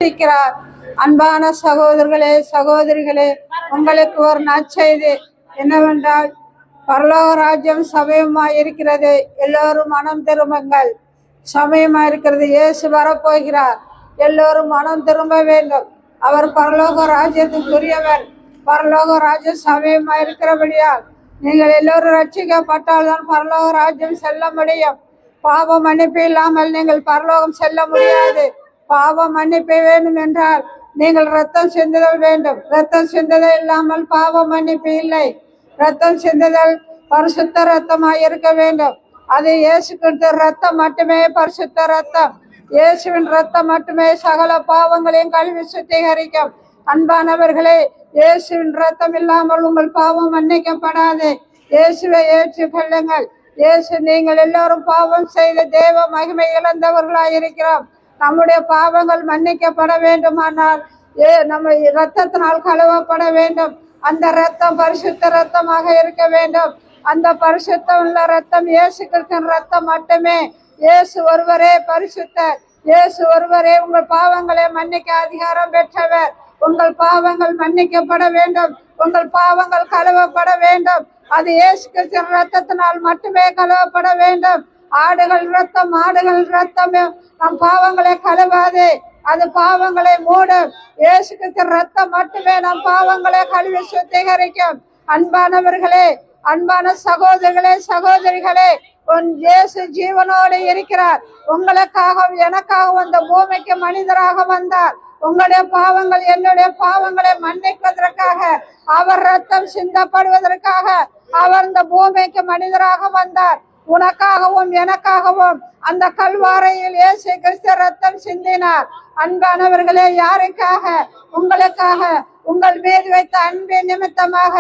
இருக்கிறார். அன்பான சகோதரர்களே சகோதரிகளே, உங்களுக்கு ஒரு நற்செய்தி என்னவென்றால், பரலோக ராஜ்யம் சமயமாய் இருக்கிறது. எல்லோரும் மனம் திரும்புங்கள். சமயமாய் இருக்கிறது. இயேசு வரப்போகிறார். எல்லோரும் மனம் திரும்ப வேண்டும். அவர் பரலோக ராஜ்யத்துக்குரியவர். பரலோக ராஜ்யம் சமயமாய் இருக்கிறபடியால் நீங்கள் எல்லோரும் ரட்சிக்கப்பட்டால்தான் பரலோக ராஜ்யம் செல்ல முடியும். பாவ மன்னிப்பு இல்லாமல் நீங்கள் பரலோகம் செல்ல முடியாது. பாவ மன்னிப்பு வேண்டும் என்றால் நீங்கள் ரத்தம் சிந்துதல் வேண்டும். ரத்தம் சிந்துதல் இல்லாமல் பாவ மன்னிப்பு இல்லை. ரத்தம் சிந்துதல் பரிசுத்த ரத்தமாய் இருக்க வேண்டும். அது இயேசு கிறிஸ்து ரத்தம் மட்டுமே பரிசுத்த ரத்தம். இயேசுவின் ரத்தம் மட்டுமே சகல பாவங்களையும் கழுவி சுத்திகரிக்கும். அன்பானவர்களே, இயேசுவின் ரத்தம் இல்லாமல் உங்கள் பாவம் மன்னிக்கப்படாது. இயேசுவை ஏற்றுக்கொள்ளுங்கள். இயேசு, நீங்கள் எல்லோரும் பாவம் செய்த தேவ மகிமை இழந்தவர்களாய் இருக்கிறோம். நம்முடைய பாவங்கள் மன்னிக்கப்பட வேண்டுமானால் நம்ம இரத்தத்தினால் கழுவப்பட வேண்டும். அந்த ரத்தம் பரிசுத்த ரத்தமாக இருக்க வேண்டும். அந்த பரிசுத்தம் உள்ள ரத்தம் இயேசு கிறிஸ்துவின் ரத்தம் மட்டுமே. இயேசு ஒருவரே பரிசுத்தர். இயேசு ஒருவரே உங்கள் பாவங்களை மன்னிக்க அதிகாரம் பெற்றவர். உங்கள் பாவங்கள் மன்னிக்கப்பட வேண்டும். உங்கள் பாவங்கள் கழுவப்பட வேண்டும். அது இயேசு கிறிஸ்துவின் ரத்தத்தினால் மட்டுமே கழுவப்பட வேண்டும். ஆடுகள் ரத்தம், மாடுகள் ரத்தம் நம் பாவங்களை கழுவாது. அது பாவங்களை மூடும். இயேசு கிறிஸ்துவின் ரத்தம் மட்டுமே நம் பாவங்களை கழுவி சுத்திகரிக்கும். அன்பானவர்களே, அன்பான சகோதரர்களே சகோதரிகளே, உன் இயேசு ஜீவனோடு இருக்கிறார். உங்களுக்காகவும் எனக்காகவும் அந்த பூமிக்கு மனிதராக வந்தார். உங்களுடைய பாவங்கள் என்னுடைய பாவங்களை மன்னிப்பதற்காக, அவர் ரத்தம் சிந்தப்படுவதற்காக அவர் இந்த பூமிக்கு மனிதராக வந்தார். உனக்காகவும் எனக்காகவும் அந்த கல்வாரையில் இயேசு கிறிஸ்து ரத்தம் சிந்தினார். அன்பானவர்களே, யாருக்காக? உங்களுக்காக. உங்கள் மீது வைத்த அன்பின் நிமித்தமாக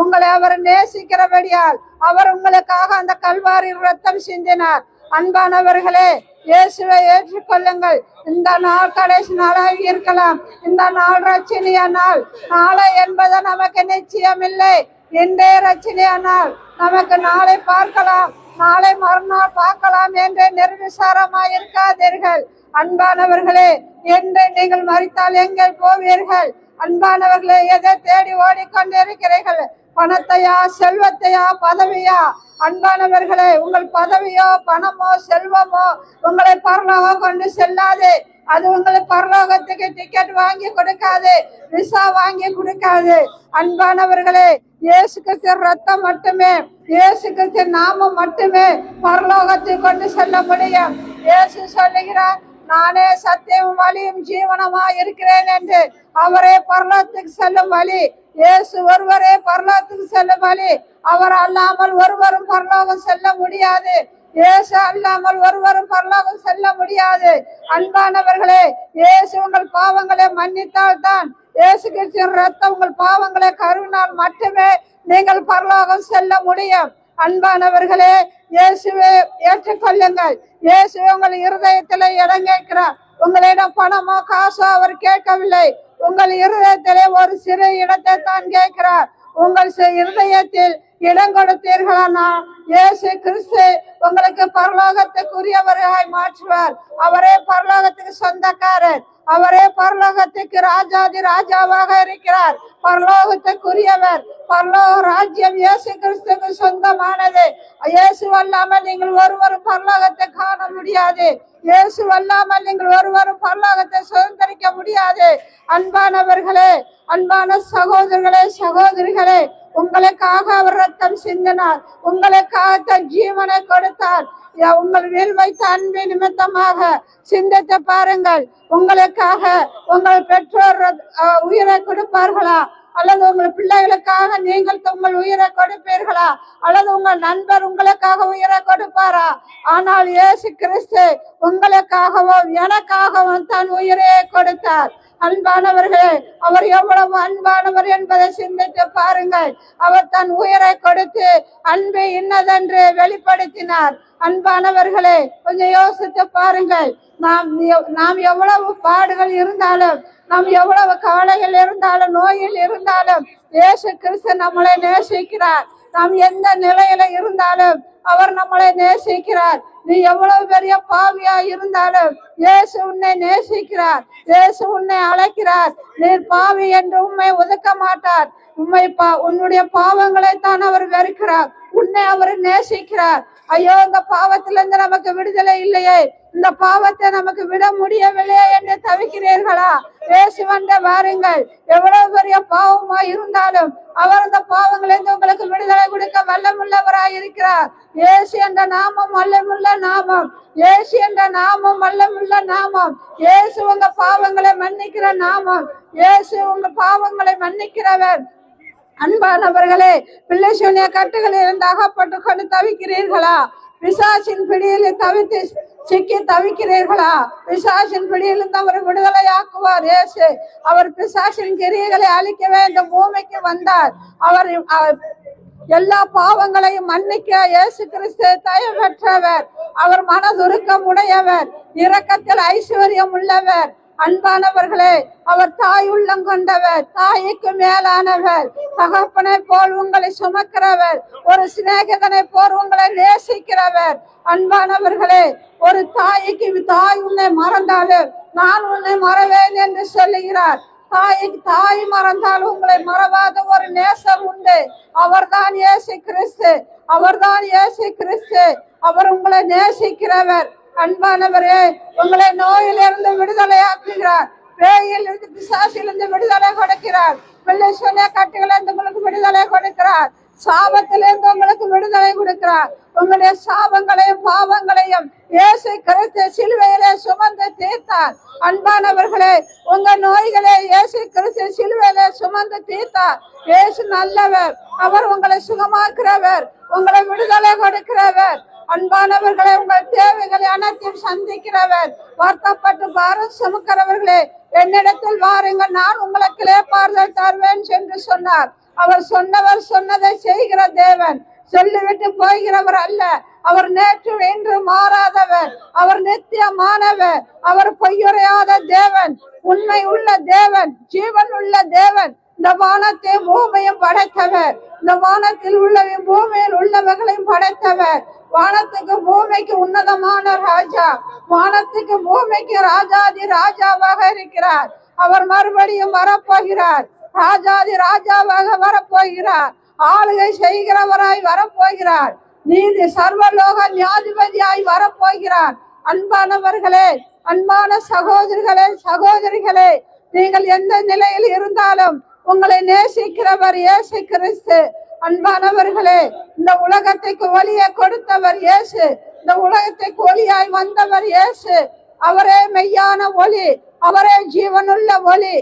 உங்களை அவர் நேசிக்கிறபடியால் அவர் உங்களுக்காக அந்த கல்வாரியில் ரத்தம் சிந்தினார். அன்பானவர்களே, இயேசுவை ஏற்றுக்கொள்ளுங்கள். இந்த நாள் கடைசி நாளாக இருக்கலாம். இந்த நாள் ரட்சணிய நாள். நாளை என்பது நமக்கு நிச்சயம் இல்லை. இன்றைய ரட்சணிய நாள். நமக்கு நாளை பார்க்கலாம், நாளை மறுநாள் பார்க்கலாம் என்று நிர்விசாரமாய் இருக்காதீர்கள். அன்பானவர்களே, என்று நீங்கள் மரித்தால் எங்கே போவீர்கள்? அன்பானவர்களே, எதை தேடி ஓடிக்கொண்டிருக்கிறீர்கள்? பணத்தையா, செல்வத்தையா, பதவியா? அன்பானவர்களே, உங்கள் பதவியோ பணமோ செல்வமோ உங்களை பரலோகம் கொண்டு செல்லாது. அது உங்களை பரலோகத்துக்கு டிக்கெட் வாங்கி கொடுக்காது, விசா வாங்கி கொடுக்காது. அன்பானவர்களே, இயேசு கிறிஸ்து ரத்தம் மட்டுமே, இயேசு கிறிஸ்து நாமம் மட்டுமே பரலோகத்தை கொண்டு செல்ல முடியும். இயேசு சொல்லுகிறார், நானே சத்தியமும் வழியும் ஜீவனமா இருக்கிறேன் என்று. அவரே பரலோகத்துக்கு செல்லும் வழி. இயேசு ஒருவரே பரலோகத்துக்கு செல்லும் வழி. அவர் அல்லாமல் ஒருவரும் பரலோகம் செல்ல முடியாது. இயேசு அல்லாமல் ஒருவரும் பரலோகம் செல்ல முடியாது. அன்பானவர்களே, இயேசு உங்கள் பாவங்களை மன்னித்தால் தான், இயேசு கிறிஸ்துவின் ரத்தம் உங்கள் பாவங்களை கருவினால் மட்டுமே நீங்கள் பரலோகம் செல்ல முடியும். அன்பானவர்களே, இயேசுவை ஏற்றுக்கொள்ளுங்கள். இயேசுவை உங்கள் இருதயத்திலே இடம் கேட்கிறார். உங்களிடம் பணமோ காசோ அவர் கேட்கவில்லை. உங்கள் இருதயத்திலே ஒரு சிறு இடத்தை தான் கேட்கிறார். உங்கள் இருதயத்தில் இடம் கொடுத்தீர்களானால் இயேசு கிறிஸ்து உங்களுக்கு பரலோகத்துக்குரியவராய் மாற்றுவார். அவரே பரலோகத்துக்கு சொந்தக்காரர். அவரே பரலோகத்துக்கு ராஜாதி ராஜாவாக இருக்கிறார். பரலோகத்துக்குரியவர். பரலோக ராஜ்யம் இயேசு கிறிஸ்துக்கு சொந்தமானது. இயேசு அல்லாமல் நீங்கள் ஒருவரும் பரலோகத்தை காண முடியாது. இயேசு அல்லாமல் நீங்கள் ஒருவரும் பரலோகத்தை சுதந்திரிக்க முடியாது. அன்பானவர்களே, அன்பான சகோதரர்களே சகோதரிகளே, உங்களுக்காக அவர் ரத்தம் சிந்தினார். உங்களுக்காக தன் ஜீவனை கொடுத்தார். உங்கள் மேல் வைத்த அன்பின் நிமித்தமாக சிந்தித்து பாருங்கள். உங்களுக்காக உங்கள் பெற்றோர் உயிரை கொடுப்பார்களா? அல்லது உங்கள் பிள்ளைகளுக்காக நீங்கள் உங்கள் உயிரை கொடுப்பீர்களா? அல்லது உங்கள் நண்பர் உங்களுக்காக உயிரை கொடுப்பாரா? ஆனால் இயேசு கிறிஸ்து உங்களுக்காகவும் எனக்காகவும் தன் உயிரையே கொடுத்தார். அன்பானவர்களே, அவர் எவ்வளவு அன்பானவர் என்பதை சிந்தித்து பாருங்கள். அவர் தன் உயிரை கொடுத்து அன்பு இன்னதென்று வெளிப்படுத்தினார். அன்பானவர்களே, கொஞ்சம் யோசித்து பாருங்கள். நாம் எவ்வளவு பாடுகள் இருந்தாலும், நாம் எவ்வளவு கவலைகள் இருந்தாலும், நோயில் இருந்தாலும் இயேசு கிறிஸ்து நம்மளை நேசிக்கிறார். நாம் எந்த நிலையில இருந்தாலும் அவர் நம்மளை நேசிக்கிறார். நீ எவ்வளவு பெரிய பாவியா இருந்தாலும் இயேசு உன்னை நேசிக்கிறார். இயேசு உன்னை அழைக்கிறார். நீ பாவி என்று உண்மை ஒதுக்க மாட்டார். உன்னுடைய பாவங்களை தான் அவர் வெறுக்கிறார். உன்னை அவர் நேசிக்கிறார். ஐயோ, இந்த பாவத்திலிருந்து நமக்கு விடுதலை இல்லையே, இந்த பாவத்தை நமக்கு விட முடியவில்லையே என்று தவிக்கிறீர்களா? இயேசுவண்ட வாருங்கள். எவ்வளவு பெரிய பாவமா இருந்தாலும் அவர் அந்த பாவங்களிலிருந்து உங்களுக்கு விடுதலை கொடுக்க வல்லமுள்ளவராய் இருக்கிறார். இயேசு என்ற நாமம் வல்லமுள்ள நாமம். இயேசு என்ற நாமம் வல்லமுள்ள நாமம். இயேசு உங்க பாவங்களை மன்னிக்கிற நாமம். இயேசு உங்க பாவங்களை மன்னிக்கிறவர். அன்பானவர்களே, பிள்ளை சூனிய கட்டுகளில் இருந்து அகப்பட்டு கொண்டு தவிக்கிறீர்களா? பிசாசின் பிடியில் தவித்து சிக்கி தவிக்கிறீர்களா? பிசாசின் பிடியிலிருந்து அவர் விடுதலையாக்குவார். இயேசு அவர் பிசாசின் கிரியைகளை அழிக்கவே இந்த பூமிக்கு வந்தார். அவர் எல்லா பாவங்களையும் மன்னிக்க இயேசு கிறிஸ்து தயவு பெற்றவர். அவர் மனதுருக்கம் உடையவர், இரக்கத்தில் ஐஸ்வர்யம் உள்ளவர். அன்பானவர்களே, அவர் தாய் உள்ளம் கொண்டவர், தாய்க்கு மேலானவர். தகப்பனை போல் உங்களை சுமக்கிறவர், ஒரு சிநேகிதனை போல் உங்களை நேசிக்கிறவர். அன்பானவர்களே, ஒரு தாய்க்கு தாய் உன்னை மறந்தாலும் நான் உன்னை மறவேன் என்று சொல்லுகிறார். தாய் மறந்தால் உங்களை மறவாத ஒரு நேசர் உண்டு. அவர்தான் இயேசு கிறிஸ்து. அவர்தான் இயேசு கிறிஸ்து. அவர் உங்களை நேசிக்கிறவர். அன்பானவரே, உங்களை நோயிலிருந்து விடுதலையாக்குகிறார். பேயிலிருந்து பிசாசிலிருந்து விடுதலை கொடுக்கிறார். பிள்ளை சொன்ன கட்டுகளிலிருந்து உங்களுக்கு விடுதலை கொடுக்கிறார். சாபத்திலிருந்து உங்களுக்கு விடுதலை கொடுக்கிறார். உங்களுடைய சாபங்களையும் பாவங்களையும் இயேசு கிறிஸ்து சிலுவையிலே சுமந்து தீர்த்தார். அன்பானவர்களே, உங்க நோய்களை இயேசு கிறிஸ்து சிலுவையிலே சுமந்து தீர்த்தார். இயேசு நல்லவர். அவர் உங்களை சுகமாக்குறவர், உங்களை விடுதலை கொடுக்கிறவர். அன்பானவர்களே, உங்கள் தேவைகளை அனைத்தையும் சந்திக்கிறவர். வருத்தப்பட்டு பாரம் சுமக்கிறவர்களே, என்னிடத்தில் வாருங்கள், நான் உங்களுக்கு இளைப்பாறுதல் தருவேன் என்று சொன்னார். அவர் சொன்னவர் சொன்னதை செய்கிற தேவன், சொல்லிவிட்டு போகிறவர் அல்ல. அவர் நேற்று இன்று மாறாதவர், அவர் நித்தியமானவர், அவர் பொய்யுரையாத தேவன், உண்மை உள்ள தேவன், ஜீவன் உள்ள தேவன். இந்த வானத்தை பூமியும் படைத்தவர், இந்த வானத்தில் உள்ளவையும் பூமியில் உள்ளவர்களையும் படைத்தவர். வானத்துக்கு பூமிக்கு உன்னதமான ராஜா, வானத்துக்கு பூமிக்கு ராஜாதி ராஜாவாக இருக்கிறார். அவர் மறுபடியும் வரப்போகிறார். ராஜாதி ராஜாவாக வரப்போகிறார். ஆளுகை செய்கிறவராய் வரப்போகிறார். நீதி சர்வலோக நியாதிபதியாய் வரப்போகிறார். அன்பானவர்களே, அன்பான சகோதரிகளே, சகோதரிகளே, நீங்கள் எந்த நிலையில் இருந்தாலும் உங்களை நேசிக்கிறவர் இயேசு கிறிஸ்து. அன்பானவர்களே, இந்த உலகத்துக்கு ஒளியை கொடுத்தவர் இயேசு. இந்த உலகத்துக்கு ஒளியாய் வந்தவர் இயேசு. அவரே மெய்யான ஒளி, அவரே ஜீவனுள்ள ஒளி.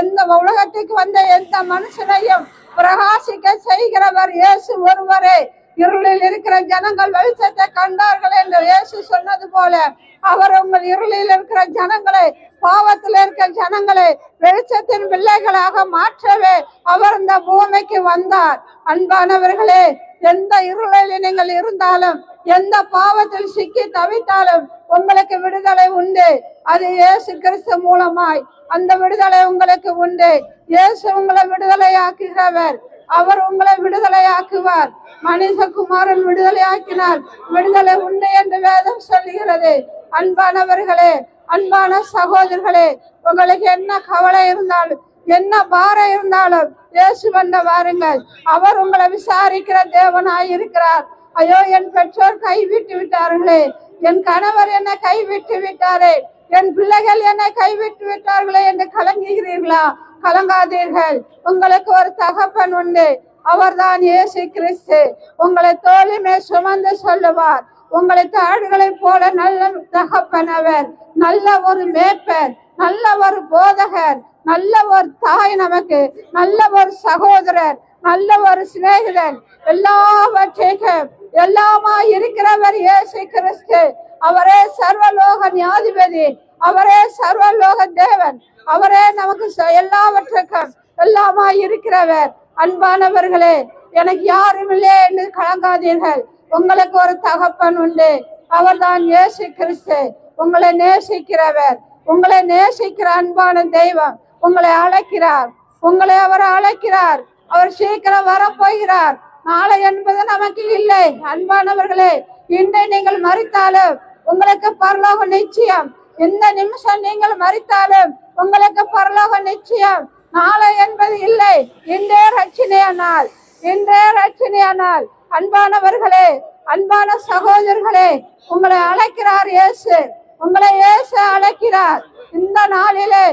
எந்த உலகத்துக்கு வந்த எந்த மனுஷனையும் பிரகாசிக்க செய்கிறவர் இயேசு ஒருவரே. இருளில் இருக்கிற ஜனங்கள் வெளிச்சத்தை கண்டார்கள் என்று இயேசு சொன்னது போல அவர் உங்கள் இருளில் இருக்கிற ஜனங்களை, பாவத்தில் இருக்கிற ஜனங்களை வெளிச்சத்தின் பிள்ளைகளாக மாற்றவே அவர் இந்த பூமிக்கு வந்தார். அன்பானவர்களே, எந்த இருளில் நீங்கள் இருந்தாலும், எந்த பாவத்தில் சிக்கி தவித்தாலும் உங்களுக்கு விடுதலை உண்டு. அது இயேசு கிறிஸ்து மூலமாய் அந்த விடுதலை உங்களுக்கு உண்டு. இயேசு உங்களை விடுதலையாக்குகிறவர். அவர் உங்களை விடுதலையாக்குவார். மனிதகுமாரன் விடுதலையாக்கினார், விடுதலை உண்டு என்று வேதம் சொல்லுகிறது. அன்பானவர்களே, அன்பான சகோதரர்களே, உங்களுக்கு என்ன கவலை இருந்தாலும், என்ன பாரம் இருந்தாலும் இயேசு வந்த வாருங்கள். அவர் உங்களை விசாரிக்கிற தேவனாய் இருக்கிறார். ஐயோ, என் பெற்றோர் கைவிட்டு விட்டார்களே, என் கணவர் என்னை கைவிட்டு விட்டாரே, என் பிள்ளைகள் என்னை கைவிட்டு விட்டார்களே என்று கலங்குகிறீர்களா? கலங்காதீர்கள். உங்களுக்கு ஒரு தகப்பன் உண்டு. அவர்தான் இயேசு கிறிஸ்து. உங்களை தோளிமே சுமந்து சொல்லுவார். உங்களை தாடுகளை போல நல்ல தகப்பன் அவர். நல்ல ஒரு மேய்ப்பர், நல்ல ஒரு போதகர், நல்ல ஒரு தாய், நமக்கு நல்ல ஒரு சகோதரர், நல்ல ஒரு சிநேகிதன், எல்லாவற்றையும் எல்லாமா இருக்கிறவர் இயேசு கிறிஸ்து. அவரே சர்வலோக நியாதிபதி, அவரே சர்வலோக தேவன், அவரே நமக்கு எல்லாவற்றுக்கும் எல்லாமா இருக்கிறவர். அன்பானவர்களே, எனக்கு யாரும் இல்லை என்று கலங்காதீர்கள். உங்களுக்கு ஒரு தகப்பன் உண்டு. அவர்தான் இயேசு கிறிஸ்து. உங்களை நேசிக்கிறவர், உங்களை நேசிக்கிற அன்பான தெய்வம் உங்களை அழைக்கிறார். உங்களை அவர் அழைக்கிறார். அவர் சீக்கிரம் வரப்போகிறார். நாளை என்பது நமக்கு இல்லை. அன்பானவர்களே, இன்றை நீங்கள் மரித்தாலும் உங்களுக்கு பரலோக நிச்சயம். இந்த நிமிஷம் நீங்கள் மரித்தாலும் உங்களுக்கு பரலோக நிச்சயம். நாளை என்பது இல்லை. இன்றே ரட்சணையானால், இன்றே ரட்சணையானால். அன்பானவர்களே, அன்பான சகோதரர்களே, உங்களை அழைக்கிறார் இயேசு. உங்களை இயேசு அழைக்கிறார். இந்த நாளிலே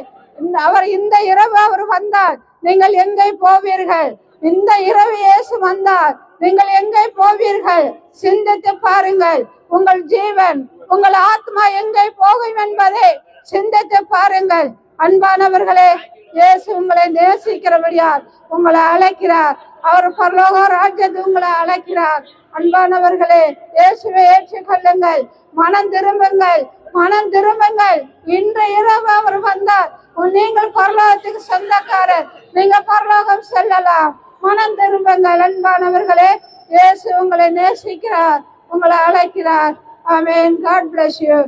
அவர் இந்த இரவு அவர் வந்தார், நீங்கள் எங்கே போவீர்கள்? இந்த இரவு இயேசு வந்தார், நீங்கள் எங்கே போவீர்கள்? சிந்தித்து பாருங்கள். உங்கள் ஜீவன், உங்கள் ஆத்மா எங்கே போகும் என்பதை சிந்தித்து பாருங்கள். அன்பானவர்களே, இயேசு உங்களை நேசிக்கிறபடியால் உங்களை அழைக்கிறார். அவர் பரலோக ராஜ்யத்தை உங்களை அழைக்கிறார். அன்பானவர்களே, இயேசுவை ஏற்றுக்கொள்ளுங்கள். மனம் திரும்புங்கள், மனம் திரும்புங்கள். இன்று இரவு அவர் வந்தார். நீங்கள் பரலோகத்துக்கு சொந்தக்காரர். நீங்க பரலோகம் செல்லலாம். மனம் திரும்புங்கள். அன்பானவர்களே, இயேசு உங்களை நேசிக்கிறார், உங்களை அழைக்கிறார். ஆமென். God bless you.